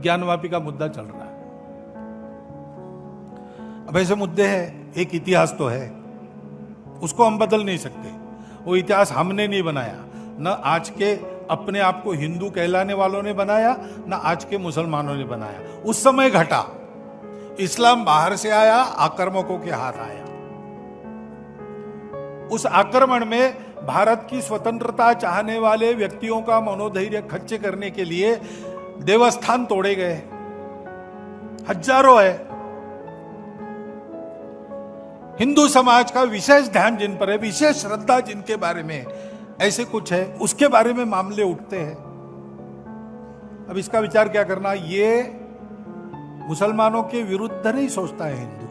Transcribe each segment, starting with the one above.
ज्ञानवापी का मुद्दा चल रहा है। अब ऐसे मुद्दे हैं, एक इतिहास तो है, उसको हम बदल नहीं सकते। वो इतिहास हमने नहीं बनाया, न आज के अपने आप को हिंदू कहलाने वालों ने बनाया, न आज के मुसलमानों ने बनाया। उस समय घटा, इस्लाम बाहर से आया, आक्रमकों के हाथ आया। उस आक्रमण में भारत की स्वतंत्रता चाहने वाले व्यक्तियों का मनोधैर्य खच्चे करने के लिए देवस्थान तोड़े गए, हजारों है। हिंदू समाज का विशेष ध्यान जिन पर है, विशेष श्रद्धा जिनके बारे में ऐसे कुछ है, उसके बारे में मामले उठते हैं। अब इसका विचार क्या करना, ये मुसलमानों के विरुद्ध नहीं सोचता है हिंदू।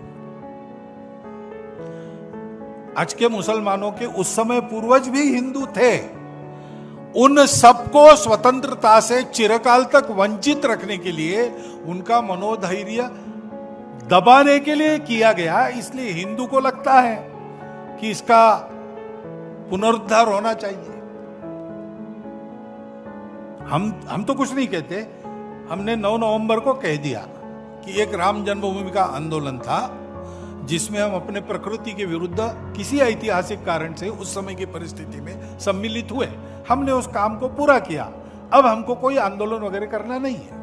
आज के मुसलमानों के उस समय पूर्वज भी हिंदू थे। उन सबको स्वतंत्रता से चिरकाल तक वंचित रखने के लिए, उनका मनोधैर्य दबाने के लिए किया गया। इसलिए हिंदू को लगता है कि इसका पुनरुद्धार होना चाहिए। हम तो कुछ नहीं कहते, हमने 9 नवंबर को कह दिया कि एक राम जन्मभूमि का आंदोलन था जिसमें हम अपने प्रकृति के विरुद्ध किसी ऐतिहासिक कारण से उस समय की परिस्थिति में सम्मिलित हुए। हमने उस काम को पूरा किया। अब हमको कोई आंदोलन वगैरह करना नहीं है।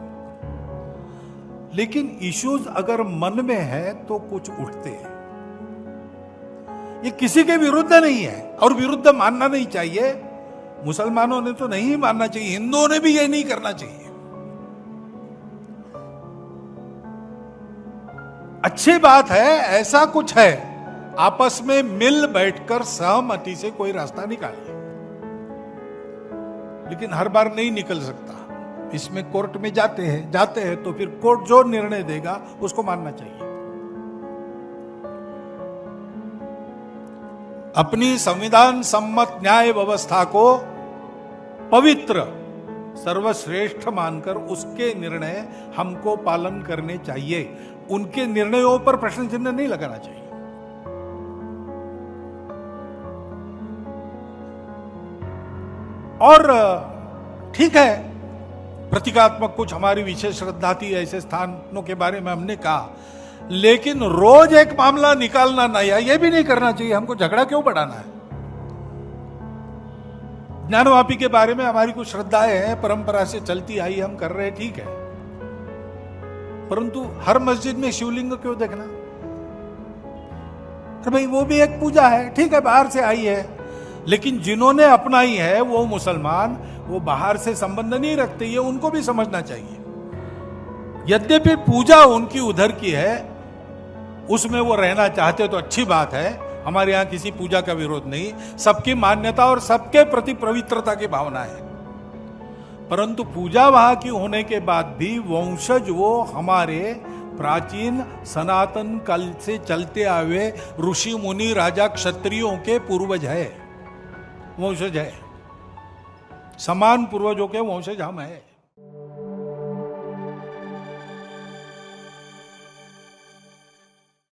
लेकिन इश्यूज अगर मन में है तो कुछ उठते हैं। ये किसी के विरुद्ध नहीं है और विरुद्ध मानना नहीं चाहिए। मुसलमानों ने तो नहीं मानना चाहिए, हिंदुओं ने भी ये नहीं करना चाहिए। अच्छी बात है, ऐसा कुछ है, आपस में मिल बैठकर सहमति से कोई रास्ता निकालिए। लेकिन हर बार नहीं निकल सकता। इसमें कोर्ट में जाते हैं तो फिर कोर्ट जो निर्णय देगा उसको मानना चाहिए। अपनी संविधान सम्मत न्याय व्यवस्था को पवित्र सर्वश्रेष्ठ मानकर उसके निर्णय हमको पालन करने चाहिए। उनके निर्णयों पर प्रश्न चिन्ह नहीं लगाना चाहिए। और ठीक है, प्रतीकात्मक कुछ हमारी विशेष श्रद्धा थी, ऐसे स्थानों के बारे में हमने कहा, लेकिन रोज एक मामला निकालना नया, यह भी नहीं करना चाहिए। हमको झगड़ा क्यों बढ़ाना है? ज्ञानवापी के बारे में हमारी कुछ श्रद्धाएं हैं, परंपरा से चलती आई, हम कर रहे हैं, ठीक है। परंतु हर मस्जिद में शिवलिंग क्यों देखना? अरे भाई, वो भी एक पूजा है, ठीक है, बाहर से आई है। लेकिन जिन्होंने अपनाई है वो मुसलमान, वो बाहर से संबंध नहीं रखते, ये उनको भी समझना चाहिए। यद्यपि पूजा उनकी उधर की है, उसमें वो रहना चाहते तो अच्छी बात है। हमारे यहां किसी पूजा का विरोध नहीं, सबकी मान्यता और सबके प्रति पवित्रता की भावना है। परंतु पूजा वहां की होने के बाद भी वंशज वो हमारे प्राचीन सनातन काल से चलते आए ऋषि मुनि राजा क्षत्रियों के पूर्वज है, वंशज है। समान पूर्वजों के वंशज हम हैं।